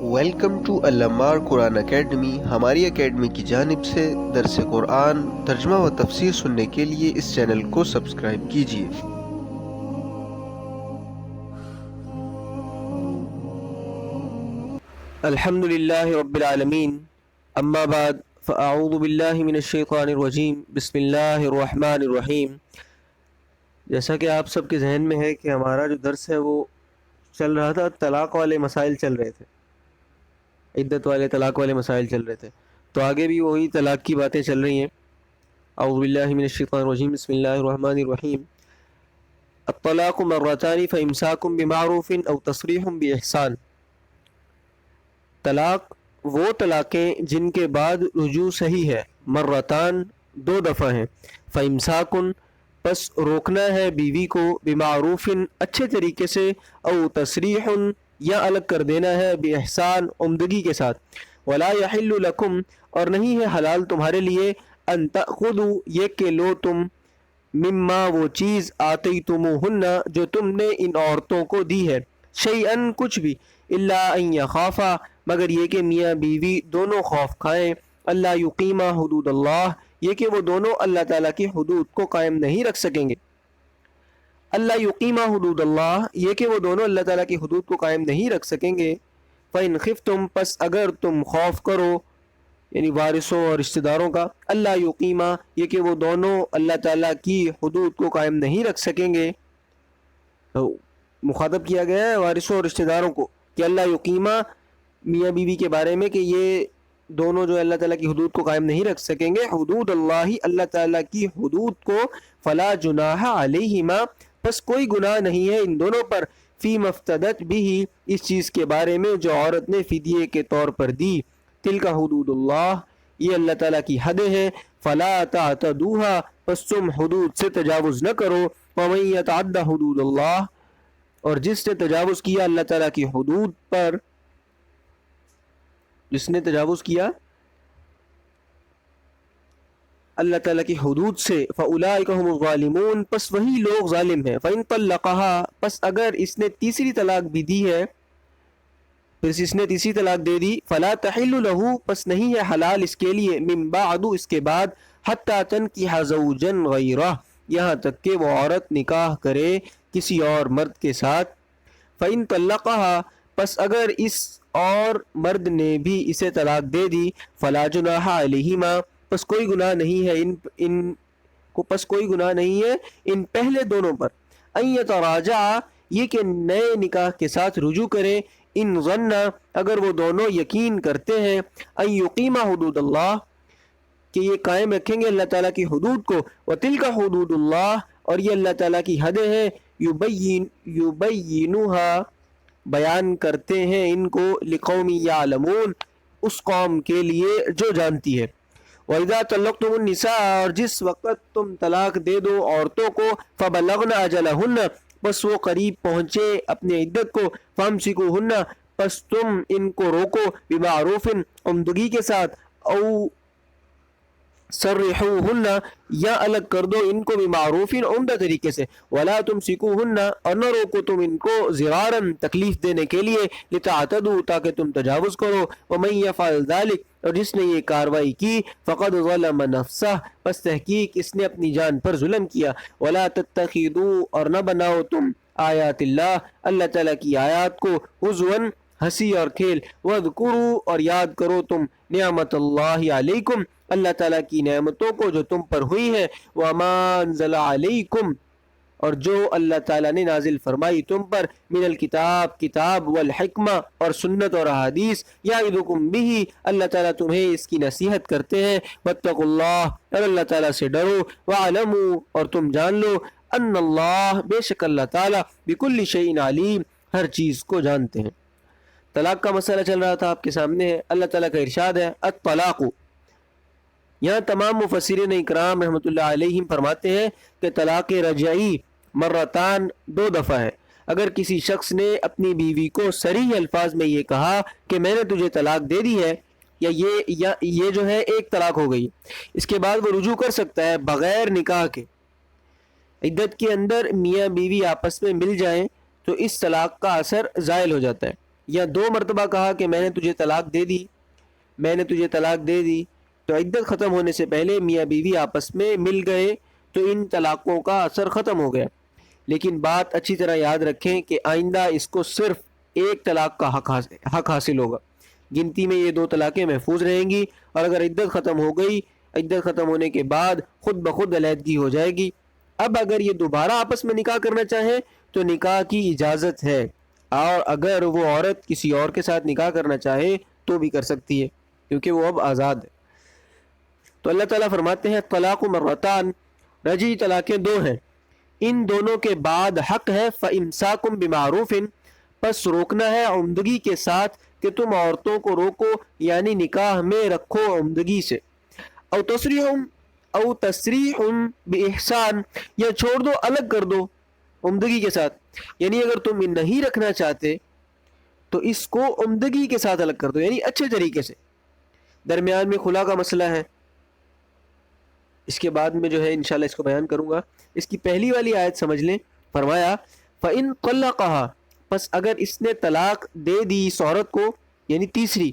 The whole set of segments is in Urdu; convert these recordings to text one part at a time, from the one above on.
ویلکم ٹو العمار قرآن اکیڈمی۔ ہماری اکیڈمی کی جانب سے درس قرآن ترجمہ و تفسیر سننے کے لیے اس چینل کو سبسکرائب کیجیے۔ الحمد للہ رب العالمین، اما بعد فاعوذ باللہ من الشیطان الرجیم، بسم اللہ الرحمن الرحیم۔ جیسا کہ آپ سب کے ذہن میں ہے کہ ہمارا جو درس ہے وہ چل رہا تھا، طلاق والے مسائل چل رہے تھے، عدت والے طلاق والے مسائل چل رہے تھے، تو آگے بھی وہی طلاق کی باتیں چل رہی ہیں۔ اعوذ باللہ من الشیطان الرجیم، بسم اللہ الرحمن الرحیم۔ الطلاق مرتان فامساک بمعروف او تصریح باحسان۔ طلاق وہ طلاقیں جن کے بعد رجوع صحیح ہے، مرتان دو دفعہ ہیں، فامساکن پس روکنا ہے بیوی کو، بمعروف اچھے طریقے سے، او تصریح یا الگ کر دینا ہے، باحسان عمدگی کے ساتھ، ولا یحل لکم اور نہیں ہے حلال تمہارے لیے، ان تأخذوا یہ کہ لو تم، مما وہ چیز، آتیتموہن جو تم نے ان عورتوں کو دی ہے، شیئن کچھ بھی، الا ان یخافا مگر یہ کہ میاں بیوی دونوں خوف کھائیں، اللہ یقیما حدود اللہ یہ کہ وہ دونوں اللہ تعالیٰ کی حدود کو قائم نہیں رکھ سکیں گے، اللہ یقیما حدود اللہ یہ کہ وہ دونوں اللہ تعالیٰ کی حدود کو قائم نہیں رکھ سکیں گے، فَإِنْ خِفْتُمْ پس اگر تم خوف کرو، یعنی وارثوں اور رشتہ داروں کا، اللہ یقیما یہ کہ وہ دونوں اللہ تعالیٰ کی حدود کو قائم نہیں رکھ سکیں گے، تو مخاطب کیا گیا ہے وارثوں اور رشتہ داروں کو کہ اللہ یقیما میاں بیوی کے بارے میں کہ یہ دونوں جو اللہ تعالیٰ کی حدود کو قائم نہیں رکھ سکیں گے، حدود اللہ اللہ تعالیٰ کی حدود کو، فلا جناح علیہما پس کوئی گناہ نہیں ہے ان دونوں پر، فی مفتدت بھی اس چیز کے بارے میں جو عورت نے فدیے کے طور پر دی، تلک حدود اللہ یہ اللہ تعالیٰ کی حدیں ہیں، فلا تعتدوها پس تم حدود سے تجاوز نہ کرو، ومن یتعد حدود اللہ اور جس نے تجاوز کیا اللہ تعالیٰ کی حدود پر، جس نے تجاوز کیا اللہ تعالیٰ کی حدود سے، فَأُولَئِكَ هُمُ الظَّالِمُونَ پس وہی لوگ ظالم ہیں، فَإِن طَلَّقَهَا پس اگر اس نے تیسری طلاق بھی دی ہے، پس اس نے تیسری طلاق دے دی، فَلَا تَحِلُّ لَهُ پس نہیں ہے حلال اس کے لیے، مِن بَعْدُ اس کے بعد، حَتَّى تَنْكِحَ زَوْجًا غَيْرَهُ یہاں تک کہ وہ عورت نکاح کرے کسی اور مرد کے ساتھ، فَإِن طَلَّقَهَا پس اگر اس اور مرد نے بھی اسے طلاق دے دی، فَلَا جُنَاحَ عَلَيْهِمَا پس کوئی گناہ نہیں ہے ان کو، پس کوئی گناہ نہیں ہے ان پہلے دونوں پر، ان یتراجع یہ کہ نئے نکاح کے ساتھ رجوع کریں، ان ظن اگر وہ دونوں یقین کرتے ہیں، ان یقیما حدود اللہ کہ یہ قائم رکھیں گے اللہ تعالیٰ کی حدود کو، وتلک حدود اللہ اور یہ اللہ تعالیٰ کی حدیں ہیں، یبینوہا بیان کرتے ہیں ان کو، لقوم یعلمون اس قوم کے لیے جو جانتی ہے، وَإِذَا طَلَّقْتُمُ النِّسَاءَ اور جس وقت تم طلاق دے دو عورتوں کو، فَبَلَّغْنَ أَجَلَهُنَّ بس وہ قریب پہنچے اپنے عدت کو، فَامْسِكُوهُنَّ پس تم ان کو روکو، بِمَعْرُوفٍ عمدگی کے ساتھ، او سرحوہن یا الگ کر دو ان کو، بمعروف عمدہ طریقے سے، ولا تمسکوہن اور نہ روکو تم ان کو، ضرارا تکلیف دینے کے لیے، لتعتدوا تاکہ تم تجاوز کرو، ومن یفعل ذلک اور جس نے یہ کاروائی کی، فقد ظلم نفسہ پس تحقیق اس نے اپنی جان پر ظلم کیا، ولا تتخذوا اور نہ بناؤ تم آیات اللہ اللہ تعالیٰ کی آیات کو، ہزوا ہنسی اور کھیل، وَاذْكُرُوا اور یاد کرو تم نعمت اللہ علیکم اللہ تعالیٰ کی نعمتوں کو جو تم پر ہوئی ہے، وَمَا أَنزَلَ عَلَيْكُمْ اور جو اللہ تعالیٰ نے نازل فرمائی تم پر، من الکتاب کتاب، والحکمہ اور سنت اور احادیث، یعظکم بہ اللہ تعالیٰ تمہیں اس کی نصیحت کرتے ہیں، واتقوا اللہ اور اللہ تعالیٰ سے ڈرو، وَاعْلَمُوا اور تم جان لو، ان اللہ بے شک اللہ تعالیٰ بکل شیء علیم ہر چیز کو جانتے ہیں۔ طلاق کا مسئلہ چل رہا تھا آپ کے سامنے ہے، اللہ تعالیٰ کا ارشاد ہے، الطلاق یہاں تمام مفسرین اکرام رحمۃ اللہ علیہم فرماتے ہیں کہ طلاق رجعی مرتان دو دفعہ ہے، اگر کسی شخص نے اپنی بیوی کو صریح الفاظ میں یہ کہا کہ میں نے تجھے طلاق دے دی ہے، یا یہ جو ہے ایک طلاق ہو گئی، اس کے بعد وہ رجوع کر سکتا ہے بغیر نکاح کے، عدت کے اندر میاں بیوی آپس میں مل جائیں تو اس طلاق کا اثر زائل ہو جاتا ہے، یا 2 مرتبہ کہا کہ میں نے تجھے طلاق دے دی، میں نے تجھے طلاق دے دی، تو عدت ختم ہونے سے پہلے میاں بیوی آپس میں مل گئے تو ان طلاقوں کا اثر ختم ہو گیا۔ لیکن بات اچھی طرح یاد رکھیں کہ آئندہ اس کو صرف ایک طلاق کا حق حاصل ہوگا، گنتی میں یہ 2 طلاقیں محفوظ رہیں گی، اور اگر عدت ختم ہو گئی، عدت ختم ہونے کے بعد خود بخود علیحدگی ہو جائے گی۔ اب اگر یہ دوبارہ آپس میں نکاح کرنا چاہیں تو نکاح کی اجازت ہے، اور اگر وہ عورت کسی اور کے ساتھ نکاح کرنا چاہے تو بھی کر سکتی ہے، کیونکہ وہ اب آزاد ہے۔ تو اللہ تعالیٰ فرماتے ہیں طلاق مرتان، رجعی طلاقیں 2 ہیں، ان دونوں کے بعد حق ہے فَإِمْسَاكُمْ بِمَعْرُوفٍ، پس روکنا ہے عمدگی کے ساتھ کہ تم عورتوں کو روکو، یعنی نکاح میں رکھو عمدگی سے، او تسریح بِإِحْسَان، یا چھوڑ دو، الگ کر دو عمدگی کے ساتھ، یعنی اگر تم نہیں رکھنا چاہتے تو اس کو عمدگی کے ساتھ الگ کر دو، یعنی اچھے طریقے سے۔ درمیان میں خلا کا مسئلہ ہے، اس کے بعد میں جو ہے انشاءاللہ اس کو بیان کروں گا۔ اس کی پہلی والی آیت سمجھ لیں، فرمایا فَإِن طَلَّقَهَا، پس اگر اس نے طلاق دے دی اس عورت کو، یعنی تیسری،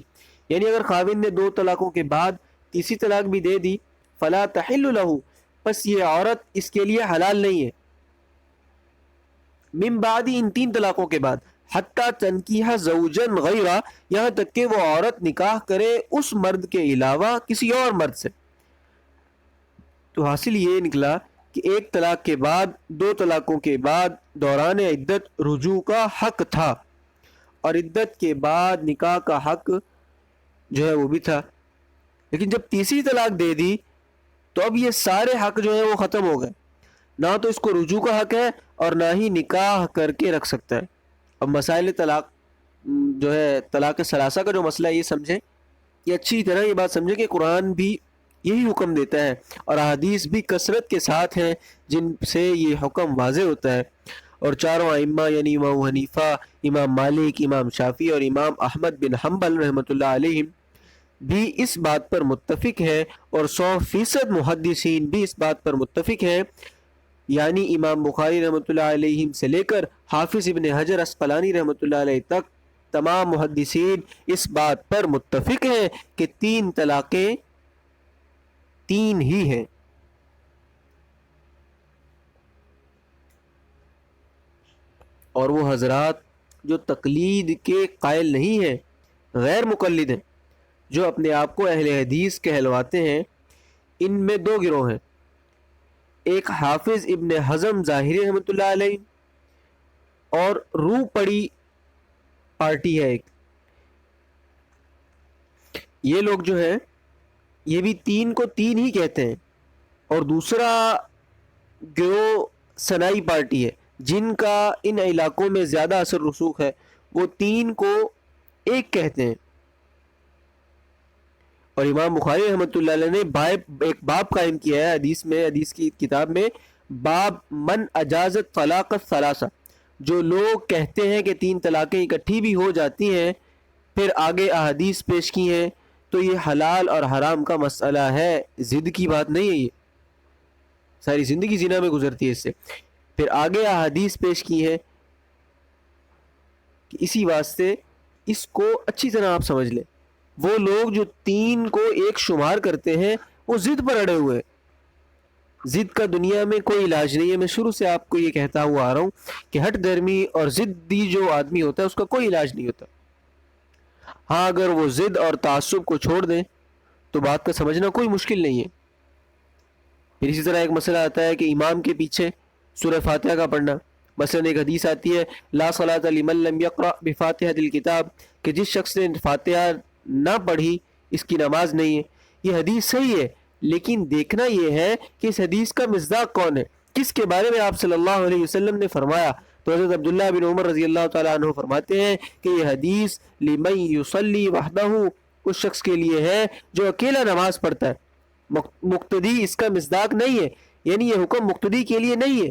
یعنی اگر خاوند نے 2 طلاقوں کے بعد تیسری طلاق بھی دے دی، فَلَا تَحِلُّ لَهُ، پس یہ عورت اس کے لیے حلال نہیں ہے، من بعد، ان 3 طلاقوں کے بعد، حتیٰ تنکیح زوجن غیرہ، یہاں تک کہ وہ عورت نکاح کرے اس مرد کے علاوہ کسی اور مرد سے۔ تو حاصل یہ نکلا کہ ایک طلاق کے بعد 2 طلاقوں کے بعد دوران عدت رجوع کا حق تھا، اور عدت کے بعد نکاح کا حق جو ہے وہ بھی تھا، لیکن جب تیسری طلاق دے دی تو اب یہ سارے حق جو ہیں وہ ختم ہو گئے، نہ تو اس کو رجوع کا حق ہے اور نہ ہی نکاح کر کے رکھ سکتا ہے۔ اب مسائل طلاق جو ہے طلاق ثلاثہ کا جو مسئلہ ہے یہ سمجھیں، یہ اچھی طرح یہ بات سمجھیں کہ قرآن بھی یہی حکم دیتا ہے، اور احادیث بھی کثرت کے ساتھ ہیں جن سے یہ حکم واضح ہوتا ہے، اور چاروں ائمہ یعنی امام حنیفہ، امام مالک، امام شافعی اور امام احمد بن حنبل رحمۃ اللہ علیہم بھی اس بات پر متفق ہیں، اور 100% محدثین بھی اس بات پر متفق ہیں، یعنی امام بخاری رحمۃ اللہ علیہ سے لے کر حافظ ابن حجر اسقلانی رحمۃ اللہ علیہ تک تمام محدثین اس بات پر متفق ہیں کہ 3 طلاقیں 3 ہی ہیں۔ اور وہ حضرات جو تقلید کے قائل نہیں ہیں، غیر مقلد ہیں، جو اپنے آپ کو اہل حدیث کہلواتے ہیں، ان میں 2 گروہ ہیں، ایک حافظ ابن حزم ظاہری رحمۃ اللہ علیہ اور روح پڑی پارٹی ہے ایک، یہ لوگ جو ہے یہ بھی 3 کو 3 ہی کہتے ہیں، اور دوسرا گروہ سنائی پارٹی ہے جن کا ان علاقوں میں زیادہ اثر رسوخ ہے، وہ 3 کو 1 کہتے ہیں۔ اور امام بخاری رحمۃ اللہ علیہ نے ایک باب قائم کیا ہے حدیث میں، حدیث کی کتاب میں، باب من اجازت طلاق الثلاثہ، جو لوگ کہتے ہیں کہ 3 طلاقیں اکٹھی بھی ہو جاتی ہیں، پھر آگے احادیث پیش کی ہیں، تو یہ حلال اور حرام کا مسئلہ ہے، ضد کی بات نہیں ہے، یہ ساری زندگی زنا میں گزرتی ہے اس سے، پھر آگے احادیث پیش کی ہیں، کہ اسی واسطے اس کو اچھی طرح آپ سمجھ لیں۔ وہ لوگ جو 3 کو 1 شمار کرتے ہیں وہ ضد پر اڑے ہوئے، ضد کا دنیا میں کوئی علاج نہیں ہے۔ میں شروع سے آپ کو یہ کہتا ہوا آ رہا ہوں کہ ہٹ درمی اور ضدی جو آدمی ہوتا ہے اس کا کوئی علاج نہیں ہوتا۔ ہاں اگر وہ ضد اور تعصب کو چھوڑ دیں تو بات کا سمجھنا کوئی مشکل نہیں ہے۔ پھر اسی طرح ایک مسئلہ آتا ہے کہ امام کے پیچھے سورہ فاتحہ کا پڑھنا، مثلا ایک حدیث آتی ہے لا صلاۃ لمن لم یقرأ بفاتحۃ الکتاب، کہ جس شخص نے فاتحہ نہ پڑھی اس کی نماز نہیں ہے۔ یہ حدیث صحیح ہے، لیکن دیکھنا یہ ہے کہ اس حدیث کا مصداق کون ہے، کس کے بارے میں آپ صلی اللہ علیہ وسلم نے فرمایا۔ تو حضرت عبداللہ بن عمر رضی اللہ تعالیٰ عنہ فرماتے ہیں کہ یہ حدیث لمن یصلی وحدہ، اس شخص کے لیے ہے جو اکیلا نماز پڑھتا ہے، مقتدی اس کا مصداق نہیں ہے، یعنی یہ حکم مقتدی کے لیے نہیں ہے۔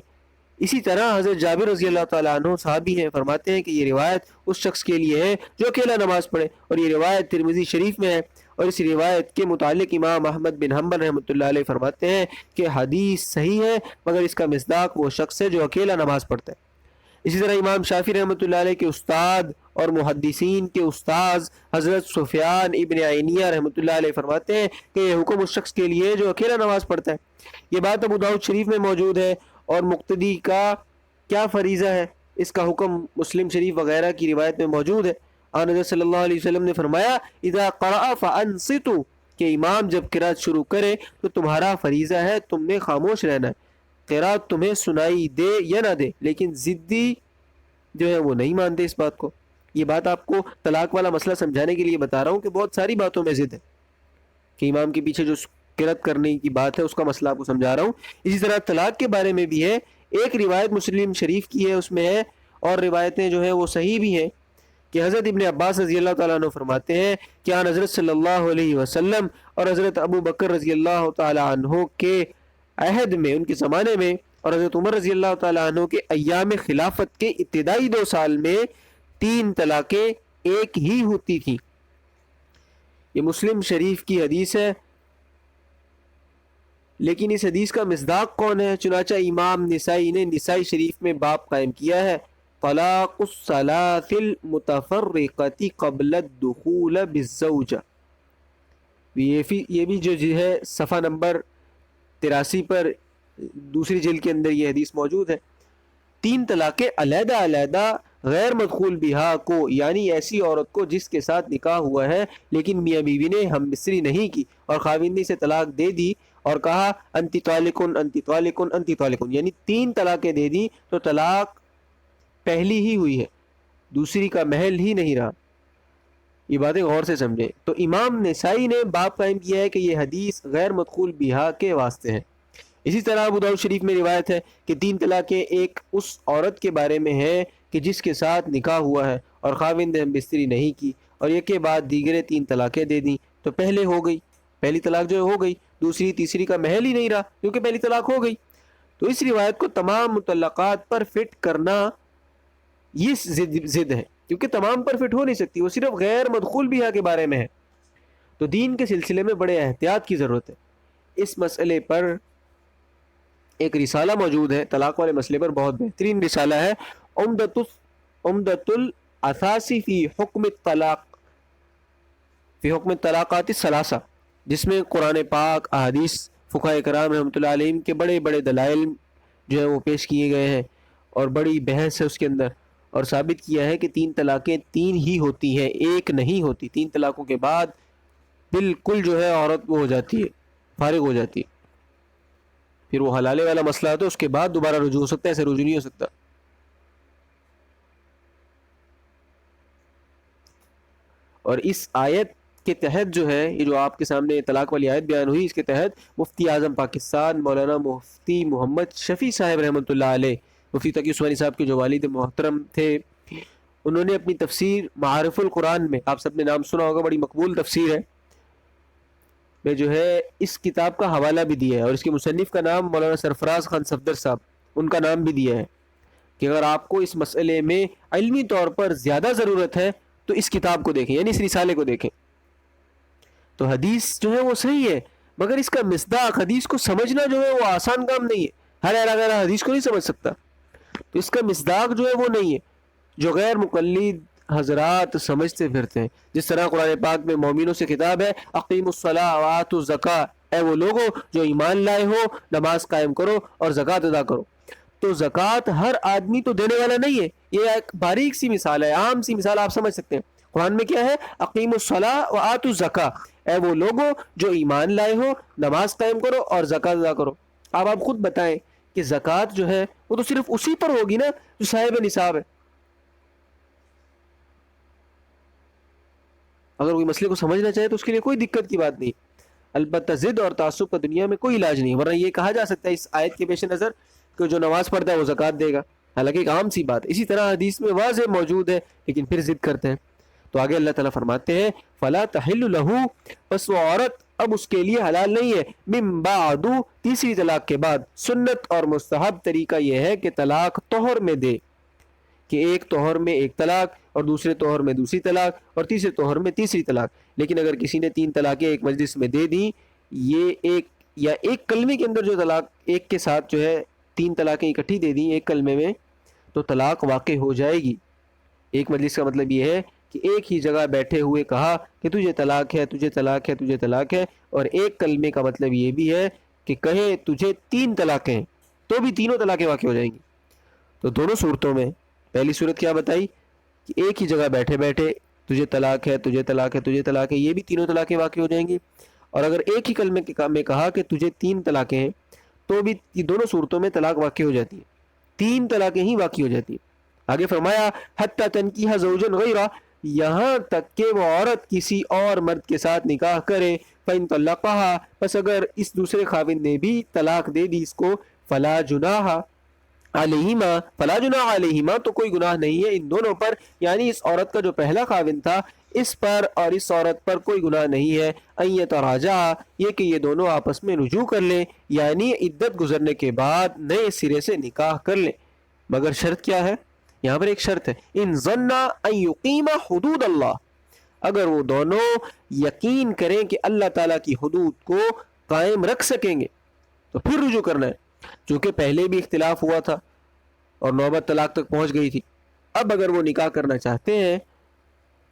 اسی طرح حضرت جابر رضی اللہ تعالیٰ عنہ صحابی ہیں، فرماتے ہیں کہ یہ روایت اس شخص کے لیے ہے جو اکیلا نماز پڑھے، اور یہ روایت ترمذی شریف میں ہے، اور اس روایت کے متعلق امام احمد بن حنبل رحمۃ اللہ علیہ فرماتے ہیں کہ حدیث صحیح ہے مگر اس کا مصداق وہ شخص ہے جو اکیلا نماز پڑھتا ہے۔ اسی طرح امام شافعی رحمۃ اللہ علیہ کے استاد اور محدثین کے استاذ حضرت سفیان ابن عینیہ رحمۃ اللہ علیہ فرماتے ہیں کہ یہ حکم اس شخص کے لیے جو اکیلا نماز پڑھتا ہے. یہ بات ابو داؤد شریف میں موجود ہے. اور مقتدی کا کیا فریضہ ہے، اس کا حکم مسلم شریف وغیرہ کی روایت میں موجود ہے. آن حضرت صلی اللہ علیہ وسلم نے فرمایا اذا قرأ فانصتوا، کہ امام جب قرات شروع کرے تو تمہارا فریضہ ہے تم نے خاموش رہنا ہے، قرات تمہیں سنائی دے یا نہ دے. لیکن ضدی جو ہے وہ نہیں مانتے اس بات کو. یہ بات آپ کو طلاق والا مسئلہ سمجھانے کے لیے بتا رہا ہوں کہ بہت ساری باتوں میں ضد ہے کہ امام کے پیچھے جو قرات کرنے کی بات ہے اس کا مسئلہ آپ کو سمجھا رہا ہوں. اسی طرح طلاق کے بارے میں بھی ہے. ایک روایت مسلم شریف کی ہے، اس میں ہے، اور روایتیں جو ہیں وہ صحیح بھی ہیں، کہ حضرت ابن عباس رضی اللہ تعالیٰ عنہ فرماتے ہیں کہ آن حضرت صلی اللہ علیہ وسلم اور حضرت ابو بکر رضی اللہ تعالیٰ عنہ کے عہد میں، ان کے زمانے میں، اور حضرت عمر رضی اللہ تعالیٰ عنہ کے ایام خلافت کے ابتدائی 2 سال میں 3 طلاقیں ایک ہی ہوتی تھیں. یہ مسلم شریف کی حدیث ہے. لیکن اس حدیث کا مصداق کون ہے؟ چنانچہ امام نسائی نے نسائی شریف میں باب قائم کیا ہے طلاق الثلاث المتفرقۃ قبل الدخول بالزوجہ. یہ بھی جو ہے صفحہ نمبر 83 پر دوسری جلد کے اندر یہ حدیث موجود ہے. 3 طلاقیں علیحدہ علیحدہ غیر مدخول بہا کو، یعنی ایسی عورت کو جس کے ساتھ نکاح ہوا ہے لیکن میاں بیوی نے ہم مصری نہیں کی اور خاوندی سے طلاق دے دی اور کہا انتی طالقن انتی طالقن انتی طالقن، یعنی 3 طلاقیں دے دی تو طلاق پہلی ہی ہوئی ہے، دوسری کا محل ہی نہیں رہا. یہ باتیں غور سے سمجھیں. تو امام نسائی نے باب قائم کیا ہے کہ یہ حدیث غیر مدخول بہا کے واسطے ہے. اسی طرح ابو داؤد شریف میں روایت ہے کہ 3 طلاقیں ایک اس عورت کے بارے میں ہے کہ جس کے ساتھ نکاح ہوا ہے اور خاوند ہم بستری نہیں کی اور ایک کے بعد دیگرے 3 طلاقیں دے دیں تو پہلے ہو گئی، پہلی طلاق جو ہو گئی، دوسری تیسری کا محل ہی نہیں رہا کیونکہ پہلی طلاق ہو گئی. تو اس روایت کو تمام مطلقات پر فٹ کرنا یہ ضد ہے، کیونکہ تمام پر فٹ ہو نہیں سکتی، وہ صرف غیر مدخول بہا کے بارے میں ہے. تو دین کے سلسلے میں بڑے احتیاط کی ضرورت ہے. اس مسئلے پر ایک رسالہ موجود ہے، طلاق والے مسئلے پر بہت بہترین رسالہ ہے، عمدۃ الاثاث فی حکم الطلاق، فی حکم الطلاقات الثلاثہ، جس میں قرآن پاک، احادیث فقہاء کرام رحمۃ اللہ علیہم کے بڑے بڑے دلائل جو ہے وہ پیش کیے گئے ہیں اور بڑی بحث ہے اس کے اندر، اور ثابت کیا ہے کہ 3 طلاقیں 3 ہی ہوتی ہیں، ایک نہیں ہوتی. 3 طلاقوں کے بعد بالکل جو ہے عورت وہ ہو جاتی ہے، فارغ ہو جاتی ہے، پھر وہ حلالے والا مسئلہ ہے تو اس کے بعد دوبارہ رجوع ہو سکتا ہے، ایسے رجوع نہیں ہو سکتا. اور اس آیت کے تحت جو ہے یہ جو آپ کے سامنے طلاق والی آیت بیان ہوئی، اس کے تحت مفتی اعظم پاکستان مولانا مفتی محمد شفیع صاحب رحمۃ اللہ علیہ، مفتی تقی عثمانی صاحب کے جو والد محترم تھے، انہوں نے اپنی تفسیر معارف القرآن میں، آپ سب نے نام سنا ہوگا، بڑی مقبول تفسیر ہے، میں جو ہے اس کتاب کا حوالہ بھی دیا ہے اور اس کے مصنف کا نام مولانا سرفراز خان صفدر صاحب، ان کا نام بھی دیا ہے کہ اگر آپ کو اس مسئلے میں علمی طور پر زیادہ ضرورت ہے تو اس کتاب کو دیکھیں، یعنی اس رسالے کو دیکھیں. تو حدیث جو ہے وہ صحیح ہے، مگر اس کا مصداق، حدیث کو سمجھنا جو ہے وہ آسان کام نہیں ہے، ہر اگر حدیث کو نہیں سمجھ سکتا. تو اس کا مصداق جو ہے وہ نہیں ہے جو غیر مقلد حضرات سمجھتے پھرتے ہیں. جس طرح قرآن پاک میں مومنوں سے خطاب ہے اقیموا الصلاۃ وآتوا الزکاۃ، اے وہ لوگوں جو ایمان لائے ہو نماز قائم کرو اور زکوٰۃ ادا کرو. تو زکوٰۃ ہر آدمی تو دینے والا نہیں ہے، یہ ایک باریک سی مثال ہے، عام سی مثال آپ سمجھ سکتے ہیں. قرآن میں کیا ہے؟ اقیموا الصلاۃ وآتوا الزکاۃ، اے وہ لوگوں جو ایمان لائے ہو نماز قائم کرو اور زکوٰۃ ادا کرو. اب آپ خود بتائیں کہ زکوٰۃ جو ہے وہ تو صرف اسی پر ہوگی نا جو صاحب نصاب ہے. اگر کوئی مسئلے کو سمجھنا چاہے تو اس کے لیے کوئی دقت کی بات نہیں، البتہ ضد اور تعصب کا دنیا میں کوئی علاج نہیں. ورنہ یہ کہا جا سکتا ہے اس آیت کے پیش نظر کہ جو نماز پڑھتا ہے وہ زکوٰۃ دے گا، حالانکہ ایک عام سی بات ہے. اسی طرح حدیث میں واضح موجود ہے لیکن پھر ضد کرتے ہیں. تو آگے اللہ تعالیٰ فرماتے ہیں فلا تحل له، پس وہ عورت اب اس کے لیے حلال نہیں ہے، من بعد، تیسری طلاق کے بعد. سنت اور مستحب طریقہ یہ ہے کہ طلاق طہر میں دے، کہ ایک طہر میں ایک طلاق اور دوسرے طہر میں دوسری طلاق اور تیسرے طہر میں تیسری طلاق. لیکن اگر کسی نے 3 طلاقیں ایک مجلس میں دے دیں، یہ ایک کلمے کے اندر جو طلاق ایک کے ساتھ جو ہے 3 طلاقیں اکٹھی دے دیں ایک کلمے میں، تو طلاق واقع ہو جائے گی۔ ایک مجلس کا مطلب یہ ہے کہ ایک ہی جگہ بیٹھے ہوئے کہا کہ تجھے طلاق ہے، تجھے طلاق ہے، تجھے طلاق ہے، اور ایک کلمے کا مطلب یہ بھی ہے کہ کہے تجھے 3 طلاقیں ہیں تو بھی تینوں طلاقیں واقع ہو جائیں گی۔ تو دونوں صورتوں میں پہلی صورت کیا بتائی کہ ایک ہی جگہ بیٹھے بیٹھے تجھے طلاق ہے، تجھے طلاق ہے، تجھے طلاق ہے، یہ بھی تینوں طلاقیں واقع ہو جائیں گی۔ اور اگر ایک ہی کلمے میں کہا کہ تجھے 3 طلاقیں ہیں تو بھی دونوں صورتوں میں طلاق واقع ہو جاتی ہے، 3 طلاقیں ہی واقع ہو جاتی ہیں۔ آگے فرمایا حتی تنکیح زوجا غیرہ، یہاں تک کہ وہ عورت کسی اور مرد کے ساتھ نکاح کرے، فإن طلقها، پس اگر اس دوسرے خاوند نے بھی طلاق دے دی اس کو، فلا جناح علیہما، فلا جناح علیہما، تو کوئی گناہ نہیں ہے ان دونوں پر، یعنی اس عورت کا جو پہلا خاوند تھا اس پر اور اس عورت پر کوئی گناہ نہیں ہے، ان یتراجعا، یہ کہ یہ دونوں آپس میں رجوع کر لیں، یعنی عدت گزرنے کے بعد نئے سرے سے نکاح کر لیں۔ مگر شرط کیا ہے؟ یہاں پر ایک شرط ہے، ان ظنا ان یقیما حدود اللہ، اگر وہ دونوں یقین کریں کہ اللہ تعالیٰ کی حدود کو قائم رکھ سکیں گے تو پھر رجوع کرنا ہے۔ چونکہ پہلے بھی اختلاف ہوا تھا اور نوبت طلاق تک پہنچ گئی تھی، اب اگر وہ نکاح کرنا چاہتے ہیں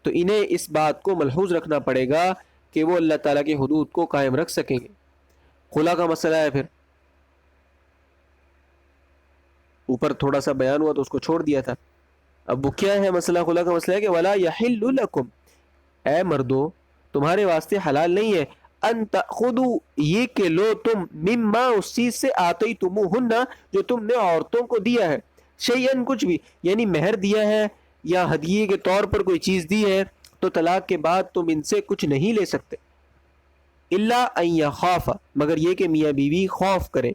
تو انہیں اس بات کو ملحوظ رکھنا پڑے گا کہ وہ اللہ تعالیٰ کی حدود کو قائم رکھ سکیں گے۔ خلا کا مسئلہ ہے، پھر اوپر تھوڑا سا بیان ہوا تو اس کو چھوڑ دیا تھا، اب وہ کیا ہے مسئلہ؟ خلا کا مسئلہ ہے کہ ولا یحل لکم، اے مردو تمہارے واسطے حلال نہیں ہے، ان تأخذوا، یہ کہ لو تم، مما، اس چیز سے، آتیتموہن، جو تم نے عورتوں کو دیا ہے، شیئن، کچھ بھی، یعنی مہر دیا ہے یا ہدیے کے طور پر کوئی چیز دی ہے، تو طلاق کے بعد تم ان سے کچھ نہیں لے سکتے، الا ان یخافا، مگر یہ کہ میاں بیوی خوف کرے،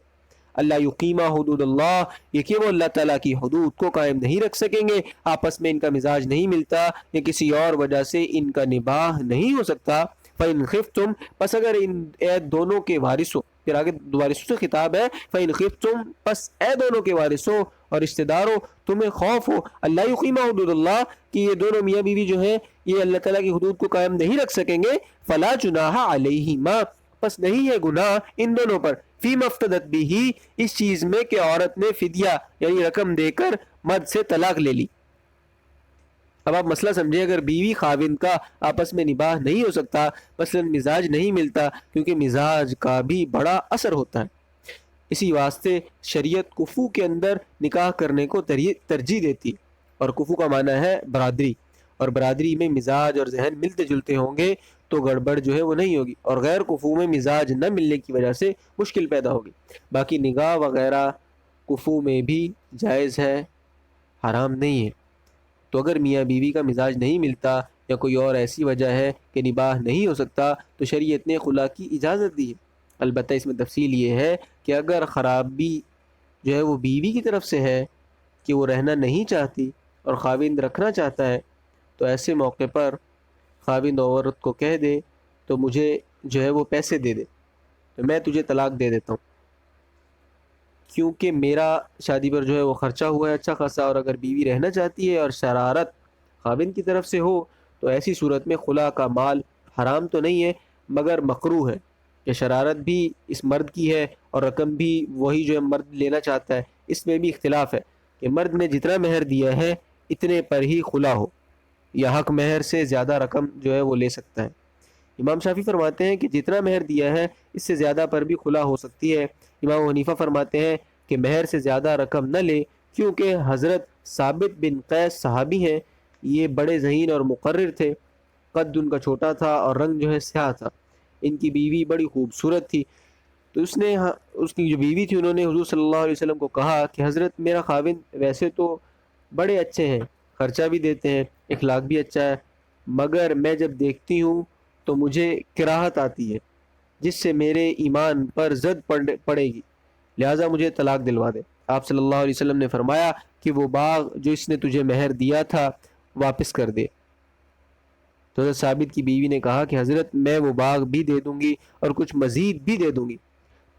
اللہ یقیما حدود اللہ، یہ کہ وہ اللہ تعالیٰ کی حدود کو قائم نہیں رکھ سکیں گے، آپس میں ان کا مزاج نہیں ملتا یا کسی اور وجہ سے ان کا نباہ نہیں ہو سکتا، فَإِنْ خِفْتُمْ، پس اگر ان اے دونوں کے وارثوں، پھر آگے وارثوں سے خطاب ہے، فَإِنْ خِفْتُمْ، پس اے دونوں کے وارثوں اور رشتہ داروں تمہیں خوف ہو، اللہ یقیما حدود اللہ، کہ یہ دونوں میاں بیوی جو ہیں یہ اللہ تعالیٰ کی حدود کو قائم نہیں رکھ سکیں گے، فلا جناح علیہما، پس نہیں ہے گناہ ان دونوں پر، فی مفتدت بھی، اس چیز میں کہ عورت نے فدیہ یعنی رقم دے کر مرد سے طلاق لے لی۔ اب آپ مسئلہ سمجھیں، اگر بیوی خاوند کا آپس میں نباہ نہیں ہو سکتا، مثلا مزاج نہیں ملتا، کیونکہ مزاج کا بھی بڑا اثر ہوتا ہے، اسی واسطے شریعت کفو کے اندر نکاح کرنے کو ترجیح دیتی، اور کفو کا معنی ہے برادری، اور برادری میں مزاج اور ذہن ملتے جلتے ہوں گے تو گڑبڑ جو ہے وہ نہیں ہوگی، اور غیر کفو میں مزاج نہ ملنے کی وجہ سے مشکل پیدا ہوگی۔ باقی نکاح وغیرہ کفو میں بھی جائز ہے، حرام نہیں ہے۔ تو اگر میاں بیوی کا مزاج نہیں ملتا یا کوئی اور ایسی وجہ ہے کہ نباہ نہیں ہو سکتا تو شریعت نے خلا کی اجازت دی ہے۔ البتہ اس میں تفصیل یہ ہے کہ اگر خرابی جو ہے وہ بیوی کی طرف سے ہے کہ وہ رہنا نہیں چاہتی اور خاوند رکھنا چاہتا ہے، تو ایسے موقع پر خاوند عورت کو کہہ دے تو مجھے جو ہے وہ پیسے دے دے، تو میں تجھے طلاق دے دیتا ہوں، کیونکہ میرا شادی پر جو ہے وہ خرچہ ہوا ہے اچھا خاصا، اور اگر بیوی رہنا چاہتی ہے اور شرارت خاوند کی طرف سے ہو تو ایسی صورت میں خلا کا مال حرام تو نہیں ہے مگر مکروہ ہے، کہ شرارت بھی اس مرد کی ہے اور رقم بھی وہی جو ہے مرد لینا چاہتا ہے، اس میں بھی اختلاف ہے کہ مرد نے جتنا مہر دیا ہے اتنے پر ہی خلا ہو یا حق مہر سے زیادہ رقم جو ہے وہ لے سکتا ہے۔ امام شافعی فرماتے ہیں کہ جتنا مہر دیا ہے اس سے زیادہ پر بھی خلا ہو سکتی ہے۔ امام حنیفہ فرماتے ہیں کہ مہر سے زیادہ رقم نہ لے، کیونکہ حضرت ثابت بن قیس صحابی ہیں، یہ بڑے ذہین اور مقرر تھے، قد ان کا چھوٹا تھا اور رنگ جو ہے سیاہ تھا، ان کی بیوی بڑی خوبصورت تھی، تو اس کی جو بیوی تھی انہوں نے حضور صلی اللہ علیہ وسلم کو کہا کہ حضرت میرا خاوند ویسے تو بڑے اچھے ہیں، خرچہ بھی دیتے ہیں، اخلاق بھی اچھا ہے، مگر میں جب دیکھتی ہوں تو مجھے کراہت آتی ہے جس سے میرے ایمان پر زد پڑے گی، لہٰذا مجھے طلاق دلوا دے۔ آپ صلی اللہ علیہ وسلم نے فرمایا کہ وہ باغ جو اس نے تجھے مہر دیا تھا واپس کر دے۔ تو حضرت ثابت کی بیوی نے کہا کہ حضرت میں وہ باغ بھی دے دوں گی اور کچھ مزید بھی دے دوں گی۔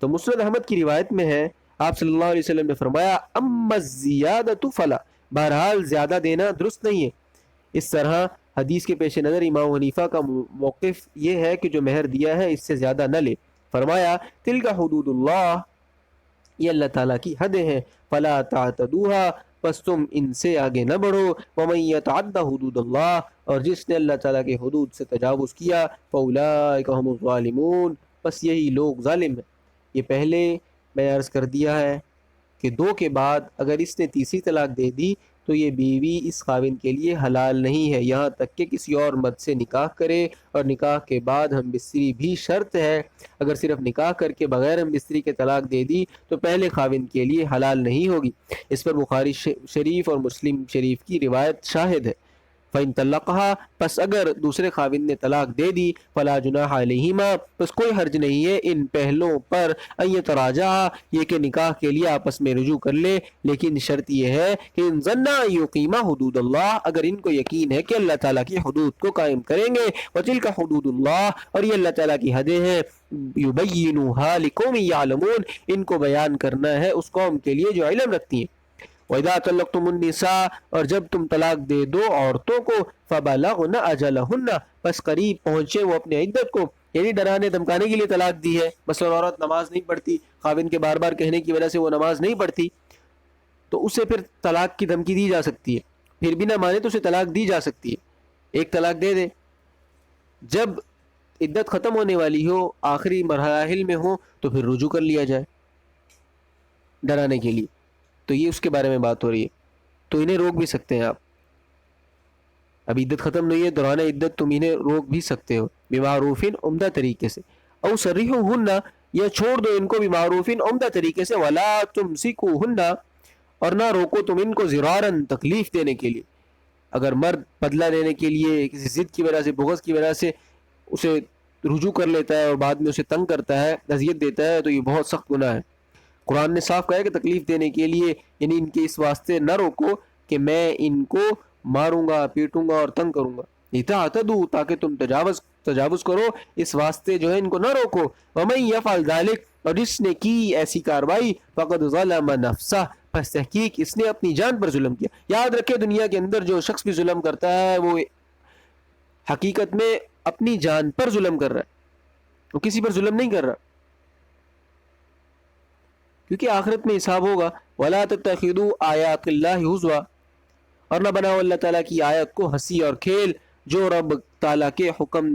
تو مسند احمد کی روایت میں ہے آپ صلی اللہ علیہ وسلم نے فرمایا اما الزیادۃ فلا، بہرحال زیادہ دینا درست نہیں ہے۔ اس طرح حدیث کے پیش نظر امام حنیفہ کا موقف یہ ہے کہ جو مہر دیا ہے اس سے زیادہ نہ لے۔ فرمایا تلک حدود اللہ، یہ اللہ تعالیٰ کی حدیں ہیں، فلا تعتدوها، پس تم ان سے آگے نہ بڑھو. ومن یتعد حدود اللہ، اور جس نے اللہ تعالیٰ کے حدود سے تجاوز کیا، فاولئک هم الظالمون، پس یہی لوگ ظالم ہیں. یہ پہلے میں عرض کر دیا ہے کہ 2 کے بعد اگر اس نے تیسری طلاق دے دی تو یہ بیوی اس خاوند کے لیے حلال نہیں ہے، یہاں تک کہ کسی اور مرد سے نکاح کرے، اور نکاح کے بعد ہم بستری بھی شرط ہے. اگر صرف نکاح کر کے بغیر ہم بستری کے طلاق دے دی تو پہلے خاوند کے لیے حلال نہیں ہوگی. اس پر بخاری شریف اور مسلم شریف کی روایت شاہد ہے. فَإِن طَلَّقَهَا، پس اگر دوسرے خاوند نے طلاق دے دی، فَلَا جُنَاحَ عَلَيْهِمَا، پس کوئی حرج نہیں ہے ان پہلوں پر، أَن يَتَرَاجَعَا، یہ کہ نکاح کے لیے آپس میں رجوع کر لے، لیکن شرط یہ ہے کہ ان ظَنَّا أَن يُقِيمَا حدود اللہ، اگر ان کو یقین ہے کہ اللہ تعالیٰ کی حدود کو قائم کریں گے. وَتِلْكَ حدود اللہ، اور یہ اللہ تعالیٰ کی حدیں ہیں. يُبَيِّنُهَا لِقَوْمٍ يَعْلَمُونَ، ان کو بیان کرنا ہے اس قوم کے لیے جو علم رکھتی ہیں. وَإِذَا طَلَّقْتُمُ النِّسَاءَ، اور جب تم طلاق دے دو عورتوں کو، فَبَلَغْنَ أَجَلَهُنَّ، پس قریب پہنچے وہ اپنے عدت کو. یعنی ڈرانے دھمکانے کے لیے طلاق دی ہے. مثلا عورت نماز نہیں پڑھتی، خاوند کے بار بار کہنے کی وجہ سے وہ نماز نہیں پڑھتی، تو اسے پھر طلاق کی دھمکی دی جا سکتی ہے. پھر بھی نہ مانے تو اسے طلاق دی جا سکتی ہے. ایک طلاق دے دے، جب عدت ختم ہونے والی ہو، آخری مراحل میں ہو، تو پھر رجوع کر لیا جائے ڈرانے کے لیے. تو یہ اس کے بارے میں بات ہو رہی ہے. تو انہیں روک بھی سکتے ہیں آپ. اب عدت ختم نہیں ہے، دوران عدت تم انہیں روک بھی سکتے ہو بمعروف، عمدہ طریقے سے. او سریحوہن، یا چھوڑ دو ان کو بمعروف، عمدہ طریقے سے. ولا تمسکوہن، اور نہ روکو تم ان کو ضرارن، تکلیف دینے کے لیے. اگر مرد بدلہ لینے کے لیے کسی ضد کی وجہ سے، بغض کی وجہ سے اسے رجوع کر لیتا ہے اور بعد میں اسے تنگ کرتا ہے، اذیت دیتا ہے، تو یہ بہت سخت گناہ ہے. قرآن نے صاف کہا ہے کہ تکلیف دینے کے لیے، یعنی ان کے اس واسطے نہ روکو کہ میں ان کو ماروں گا، پیٹوں گا اور تنگ کروں گا. لِتَعْتَدُوا، تاکہ تم تجاوز کرو، اس واسطے جو ہے ان کو نہ روکو. وَمَن يَفْعَلْ ذَلِكَ، اور جس نے کی ایسی کاروائی، فَقَدْ ظَلَمَ نَفْسَهُ، پس تحقیق اس نے اپنی جان پر ظلم کیا. یاد رکھے دنیا کے اندر جو شخص بھی ظلم کرتا ہے وہ حقیقت میں اپنی جان پر ظلم کر رہا ہے، وہ کسی پر ظلم نہیں کر رہا، کیونکہ آخرت میں حساب ہوگا. وَلَا تَتَّخِذُوا آیَاتِ اللَّهِ هُزُوًا، اور نہ بناؤ اللہ تعالیٰ کی آیت کو ہنسی اور کھیل. جو رب تعالیٰ کے حکم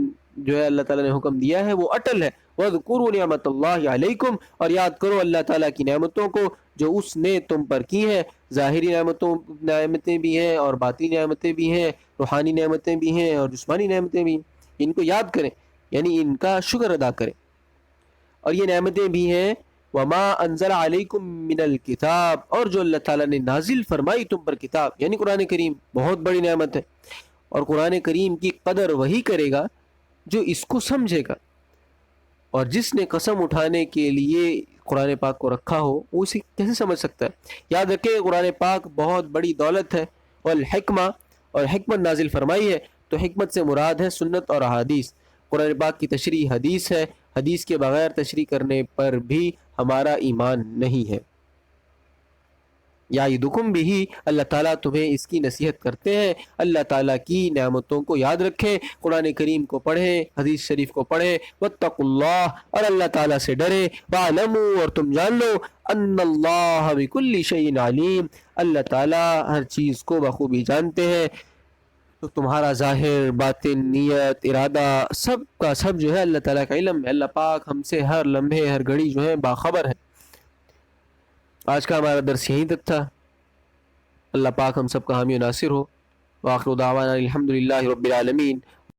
جو ہے اللہ تعالیٰ نے حکم دیا ہے وہ اٹل ہے. وَاذْكُرُوا نِعْمَتَ اللَّهِ عَلَيْكُمْ، اور یاد کرو اللہ تعالیٰ کی نعمتوں کو جو اس نے تم پر کی ہیں. ظاہری نعمتیں بھی ہیں اور باطنی نعمتیں بھی ہیں، روحانی نعمتیں بھی ہیں اور جسمانی نعمتیں بھی ہیں. ان کو یاد کریں، یعنی ان کا شکر ادا کریں. اور یہ نعمتیں بھی ہیں وَمَا أَنزَلَ عَلَيْكُم مِّنَ الْكِتَابِ، اور جو اللہ تعالیٰ نے نازل فرمائی تم پر کتاب، یعنی قرآن کریم بہت بڑی نعمت ہے. اور قرآن کریم کی قدر وہی کرے گا جو اس کو سمجھے گا. اور جس نے قسم اٹھانے کے لیے قرآن پاک کو رکھا ہو وہ اسے کیسے سمجھ سکتا ہے. یاد رکھیں قرآن پاک بہت بڑی دولت ہے. والحکمہ، اور حکمت نازل فرمائی ہے، تو حکمت سے مراد ہے سنت اور احادیث. قرآن پاک کی تشریح حدیث ہے، حدیث کے بغیر تشریح کرنے پر بھی ہمارا ایمان نہیں ہے. یعظکم بہ، اللہ تعالیٰ تمہیں اس کی نصیحت کرتے ہیں. اللہ تعالیٰ کی نعمتوں کو یاد رکھیں، قرآن کریم کو پڑھیں، حدیث شریف کو پڑھیں. واتقوا اللہ، اور اللہ تعالیٰ سے ڈریں. واعلموا، اور تم جان لو، ان اللہ بکل شیء علیم، اللہ تعالیٰ ہر چیز کو بخوبی جانتے ہیں. تو تمہارا ظاہر، باطن، نیت، ارادہ، سب کا سب جو ہے اللہ تعالیٰ کا علم ہے. اللہ پاک ہم سے ہر لمحے ہر گھڑی جو ہے باخبر ہے. آج کا ہمارا درس یہیں تک تھا. اللہ پاک ہم سب کا حامی و ناصر ہو. وآخر دعوانا الحمدللہ رب العالمین.